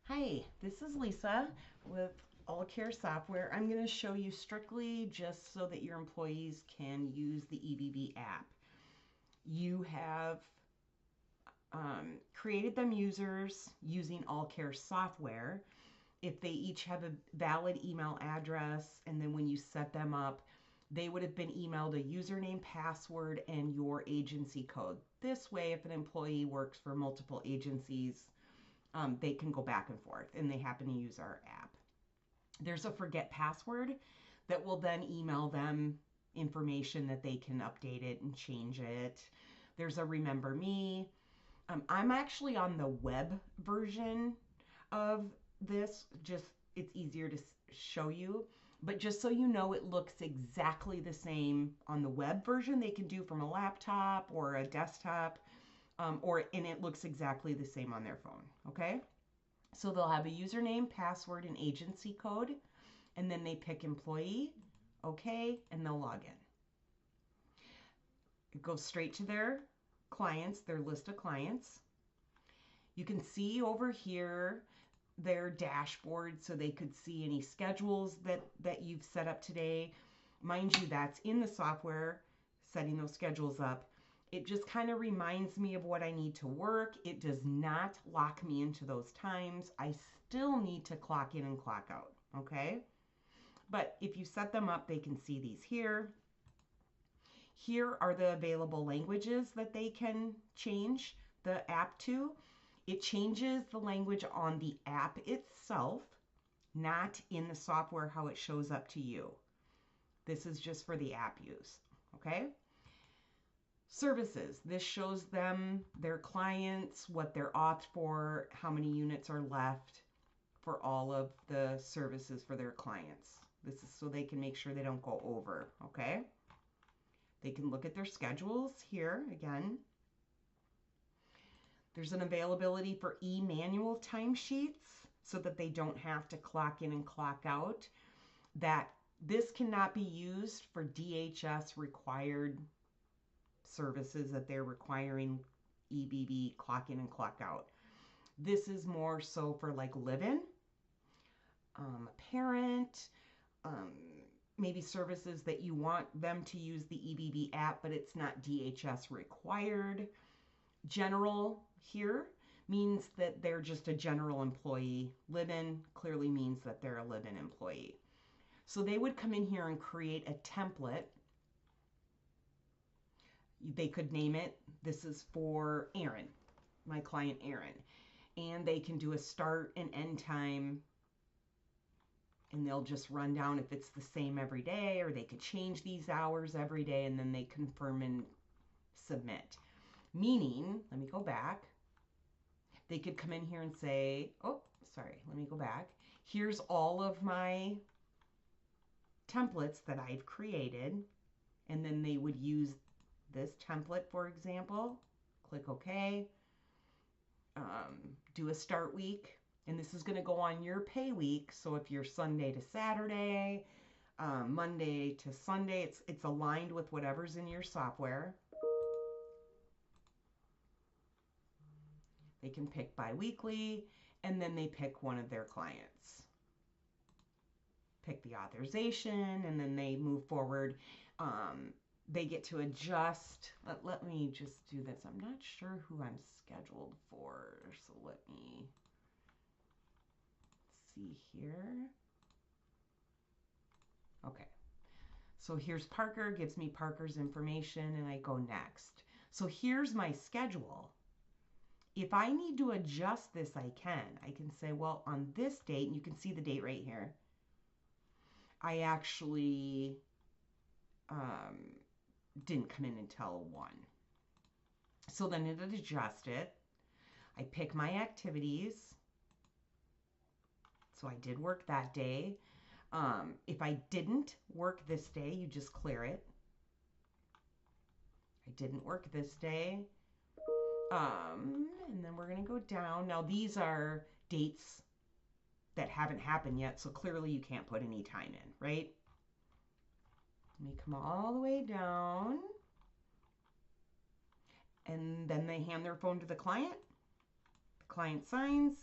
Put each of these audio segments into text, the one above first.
Hi, this is Lisa with All Care Software. I'm going to show you strictly just so that your employees can use the EBB app. You have created them users using All Care Software. If they each have a valid email address, and then when you set them up, they would have been emailed a username, password, and your agency code. This way, if an employee works for multiple agencies, they can go back and forth and they happen to use our app. There's a forget password that will then email them information that they can update it and change it. There's a remember me. I'm actually on the web version of this, just it's easier to show you. But just so you know, it looks exactly the same on the web version. They can do from a laptop or a desktop, and it looks exactly the same on their phone. Okay. So they'll have a username, password, and agency code, and then they pick employee, okay, and they'll log in. It goes straight to their clients, their list of clients. You can see over here their dashboard so they could see any schedules that you've set up today. Mind you, that's in the software, setting those schedules up. It just kind of reminds me of what I need to work. It does not lock me into those times. I still need to clock in and clock out, okay? But if you set them up, they can see these here. Here are the available languages that they can change the app to. It changes the language on the app itself, not in the software how it shows up to you. This is just for the app use, okay? Services. This shows them their clients, what they're authed for, how many units are left for all of the services for their clients. This is so they can make sure they don't go over, okay? They can look at their schedules here again. There's an availability for e-manual timesheets so that they don't have to clock in and clock out. That this cannot be used for DHS required services that they're requiring EBB clock in and clock out. This is more so for like live-in, parent, maybe services that you want them to use the EBB app, but it's not DHS required. General here means that they're just a general employee. Live-in clearly means that they're a live-in employee. So they would come in here and create a template. They could name it, this is for Aaron, my client Aaron. And they can do a start and end time, and they'll just run down if it's the same every day, or they could change these hours every day, and then they confirm and submit. Meaning, let me go back. They could come in here and say, oh, sorry, let me go back. Here's all of my templates that I've created. And then they would use this template, for example. Click OK. Do a start week. And this is going to go on your pay week. So if you're Sunday to Saturday, Monday to Sunday, it's aligned with whatever's in your software. They can pick bi-weekly, and then they pick one of their clients. Pick the authorization, and then they move forward. They get to adjust. Let me just do this. I'm not sure who I'm scheduled for, so let me see here. Okay. So here's Parker, gives me Parker's information, and I go next. So here's my schedule. If I need to adjust this, I can. I can say, well, on this date, and you can see the date right here, I actually didn't come in until 1. So then it'll adjust it. I pick my activities. So I did work that day. If I didn't work this day, you just clear it. I didn't work this day. And then we're going to go down. Now these are dates that haven't happened yet, so clearly you can't put any time in, right? Let me come all the way down. And then they hand their phone to the client. The client signs.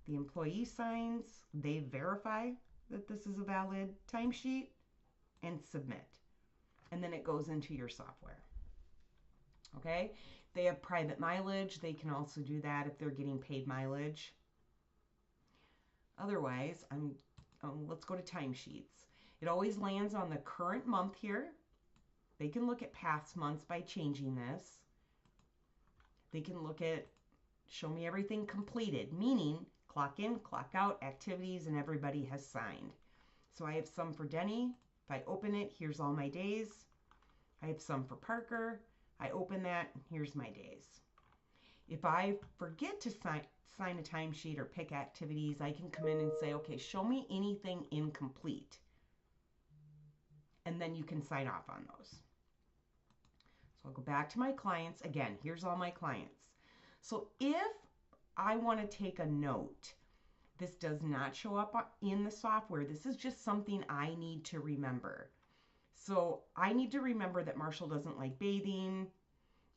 The employee signs, they verify that this is a valid timesheet and submit. And then it goes into your software. Okay? They have private mileage. They can also do that if they're getting paid mileage. Otherwise, let's go to timesheets. It always lands on the current month here. They can look at past months by changing this. They can look at show me everything completed, meaning clock in, clock out, activities, and everybody has signed. So I have some for Denny. If I open it, here's all my days. I have some for Parker. I open that, here's my days. If I forget to sign a timesheet or pick activities, I can come in and say, okay, show me anything incomplete. And then you can sign off on those. So I'll go back to my clients. Again, here's all my clients. So if I want to take a note, this does not show up in the software. This is just something I need to remember. So I need to remember that Marshall doesn't like bathing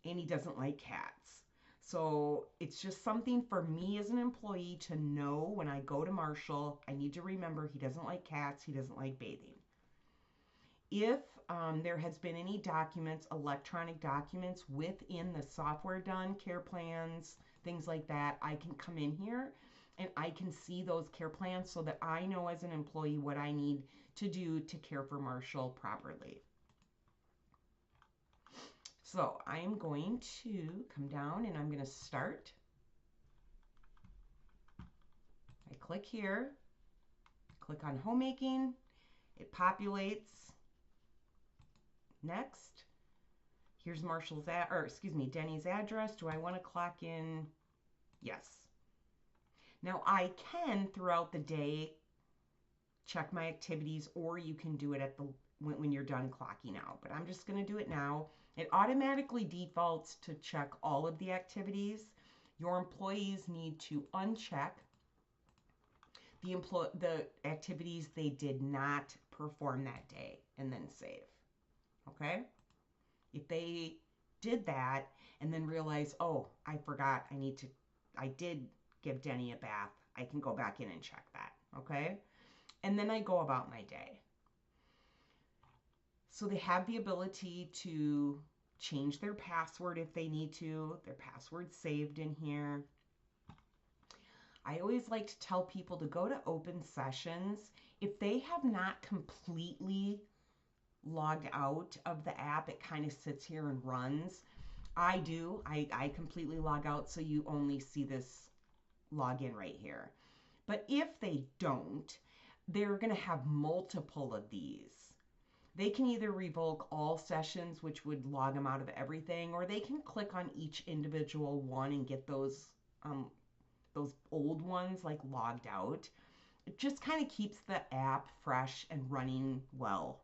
and he doesn't like cats. So it's just something for me as an employee to know when I go to Marshall, I need to remember he doesn't like cats, he doesn't like bathing. If there has been any documents, electronic documents within the software done, care plans, things like that, I can come in here and I can see those care plans so that I know as an employee what I need to do to care for Marshall properly. So I am going to come down and I'm going to start. I click here, click on homemaking, it populates. Next, here's Denny's address. Do I want to clock in? Yes. Now I can throughout the day check my activities, or you can do it when you're done clocking out. But I'm just going to do it now. It automatically defaults to check all of the activities. Your employees need to uncheck the activities they did not perform that day and then save. Okay? If they did that and then realize, oh, I forgot, I did give Denny a bath, I can go back in and check that. Okay? And then I go about my day. So they have the ability to change their password if they need to. Their password's saved in here. I always like to tell people to go to open sessions. If they have not completely logged out of the app, it kind of sits here and runs. I do. I completely log out, so you only see this login right here. But if they don't, they're going to have multiple of these. They can either revoke all sessions, which would log them out of everything, or they can click on each individual one and get those old ones like logged out. It just kind of keeps the app fresh and running well.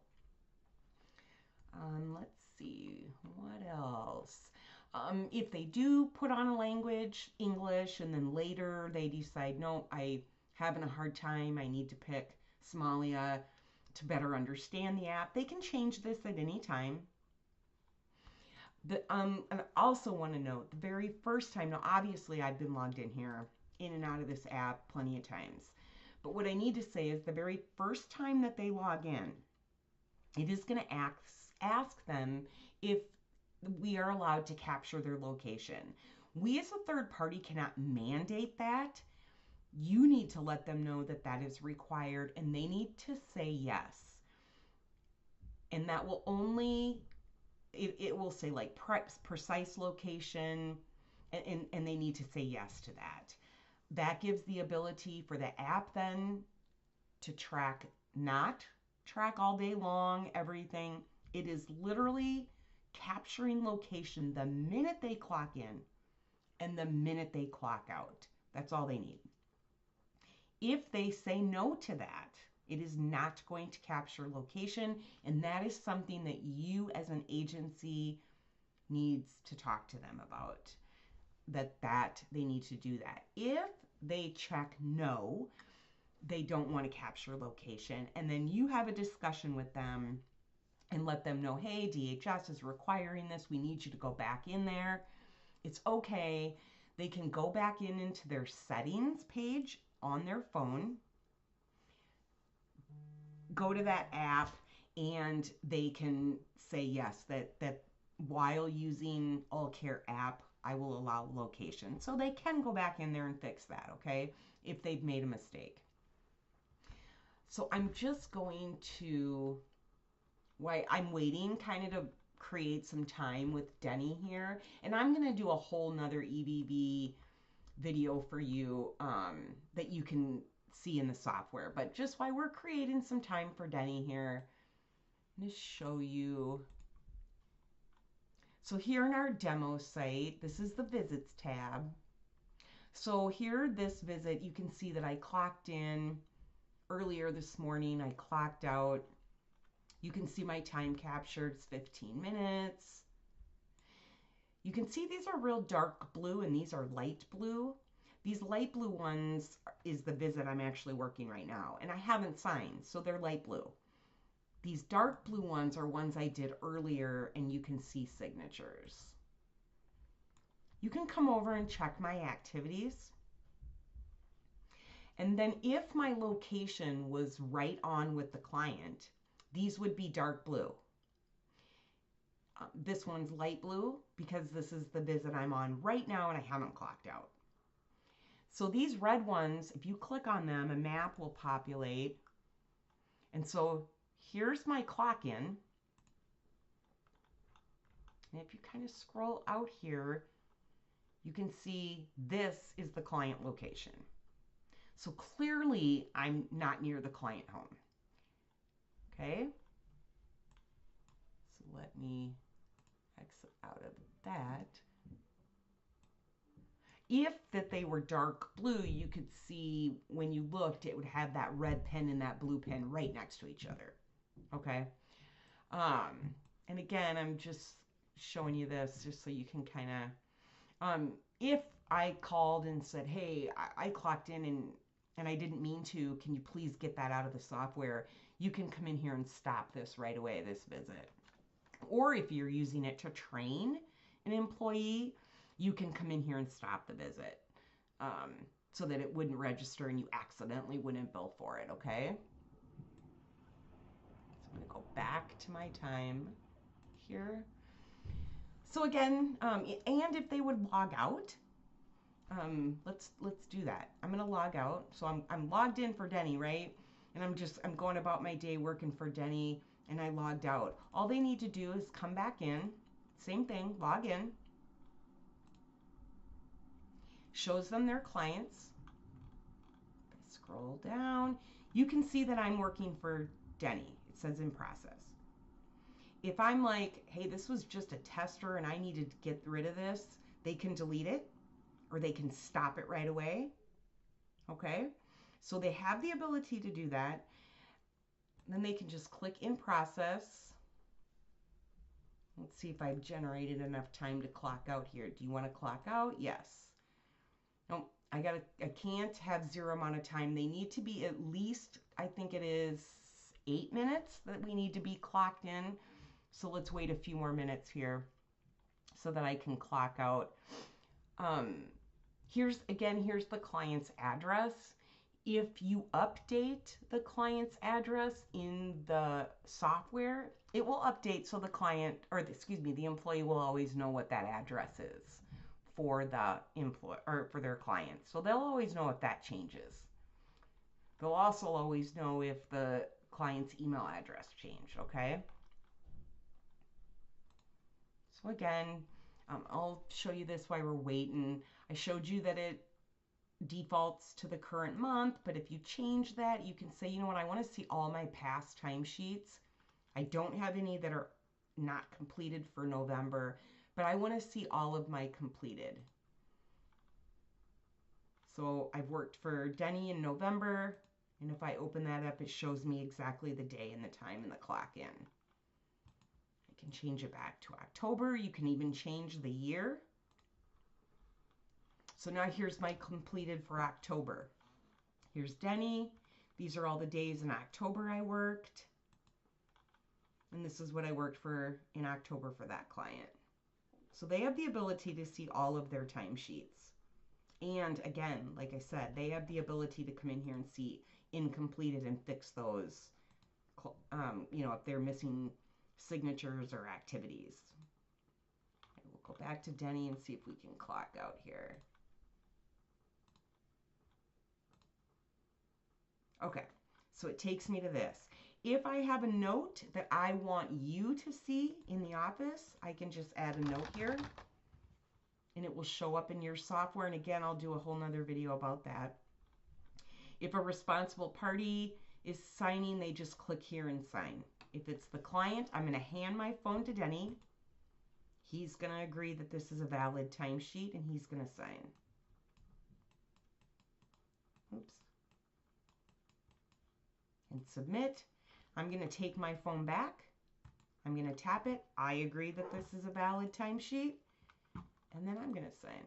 Let's see, what else? If they do put on a language, English, and then later they decide, no, I'm having a hard time, I need to pick Somalia to better understand the app, they can change this at any time. And I also want to note, the very first time, now obviously I've been logged in here, in and out of this app plenty of times. But what I need to say is the very first time that they log in, it is going to ask them if we are allowed to capture their location. We as a third party cannot mandate that. You need to let them know that that is required and they need to say yes. And that will only, it will say like precise location and they need to say yes to that. That gives the ability for the app then to not track all day long, everything. It is literally capturing location the minute they clock in and the minute they clock out. That's all they need. If they say no to that, it is not going to capture location, and that is something that you as an agency needs to talk to them about, that they need to do that. If they check no, they don't want to capture location, and then you have a discussion with them and let them know, hey, DHS is requiring this. We need you to go back in there. It's okay. They can go back into their settings page on their phone, go to that app, and they can say yes, that while using AllCare app, I will allow location. So they can go back in there and fix that, okay, if they've made a mistake. So I'm just going to, I'm waiting kind of to create some time with Denny here, and I'm going to do a whole nother EVV video for you that you can see in the software. But just while we're creating some time for Denny here, I'm going to show you. So here in our demo site, this is the visits tab. So here, this visit, you can see that I clocked in earlier this morning. I clocked out. You can see my time captured, it's 15 minutes. You can see these are real dark blue and these are light blue. These light blue ones is the visit I'm actually working right now, and I haven't signed, so they're light blue. These dark blue ones are ones I did earlier, and you can see signatures. You can come over and check my activities. And then if my location was right on with the client, these would be dark blue. This one's light blue because this is the visit I'm on right now and I haven't clocked out. So these red ones, if you click on them, a map will populate. And so here's my clock in. And if you kind of scroll out here, you can see this is the client location. So clearly I'm not near the client home. Okay. So let me exit out of that. If that they were dark blue, you could see when you looked, it would have that red pen and that blue pen right next to each other. Okay. And again, I'm just showing you this just so you can kind of, if I called and said, hey, I clocked in and I didn't mean to, can you please get that out of the software? You can come in here and stop this right away, this visit. Or if you're using it to train an employee, you can come in here and stop the visit so that it wouldn't register and you accidentally wouldn't bill for it, okay? So I'm going to go back to my time here. So again, and if they would log out, let's do that. I'm going to log out. So I'm logged in for Denny, right? And I'm going about my day working for Denny, and I logged out. All they need to do is come back in. Same thing, log in. Shows them their clients. If I scroll down, you can see that I'm working for Denny. It says in process. If I'm like, hey, this was just a tester and I needed to get rid of this, they can delete it or they can stop it right away. Okay, so they have the ability to do that. Then they can just click in process. Let's see if I've generated enough time to clock out here. Do you want to clock out? Yes. No, I can't have zero amount of time. They need to be at least, I think it is 8 minutes that we need to be clocked in. So let's wait a few more minutes here so that I can clock out. Here's the client's address. If you update the client's address in the software, it will update so the client, or excuse me, the employee will always know what that address is for the employee or for their client. So they'll always know if that changes. They'll also always know if the client's email address changed, okay? So again, I'll show you this while we're waiting. I showed you that it defaults to the current month, but if you change that, you can say, you know what, I want to see all my past timesheets. I don't have any that are not completed for November, but I want to see all of my completed. So I've worked for Denny in November, and if I open that up, it shows me exactly the day and the time and the clock in. I can change it back to October. You can even change the year. So now here's my completed for October. Here's Denny. These are all the days in October I worked. And this is what I worked for in October for that client. So they have the ability to see all of their timesheets. And again, like I said, they have the ability to come in here and see incompleted and fix those, if they're missing signatures or activities. We'll go back to Denny and see if we can clock out here. Okay, so it takes me to this. If I have a note that I want you to see in the office, I can just add a note here and it will show up in your software. And again, I'll do a whole nother video about that. If a responsible party is signing, they just click here and sign. If it's the client, I'm going to hand my phone to Denny. He's going to agree that this is a valid timesheet and he's going to sign. Oops. And submit. I'm going to take my phone back. I'm going to tap it. I agree that this is a valid timesheet. And then I'm going to sign.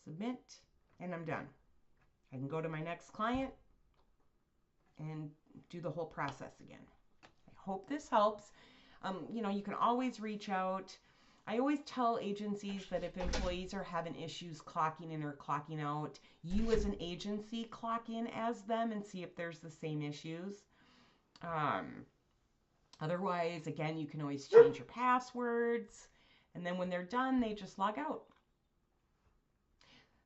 Submit. And I'm done. I can go to my next client and do the whole process again. I hope this helps. You can always reach out. I always tell agencies that if employees are having issues clocking in or clocking out, you as an agency clock in as them and see if there's the same issues. Otherwise, again, you can always change your passwords. And then when they're done, they just log out.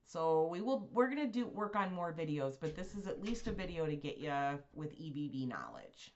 So we're going to work on more videos, but this is at least a video to get you with EBB knowledge.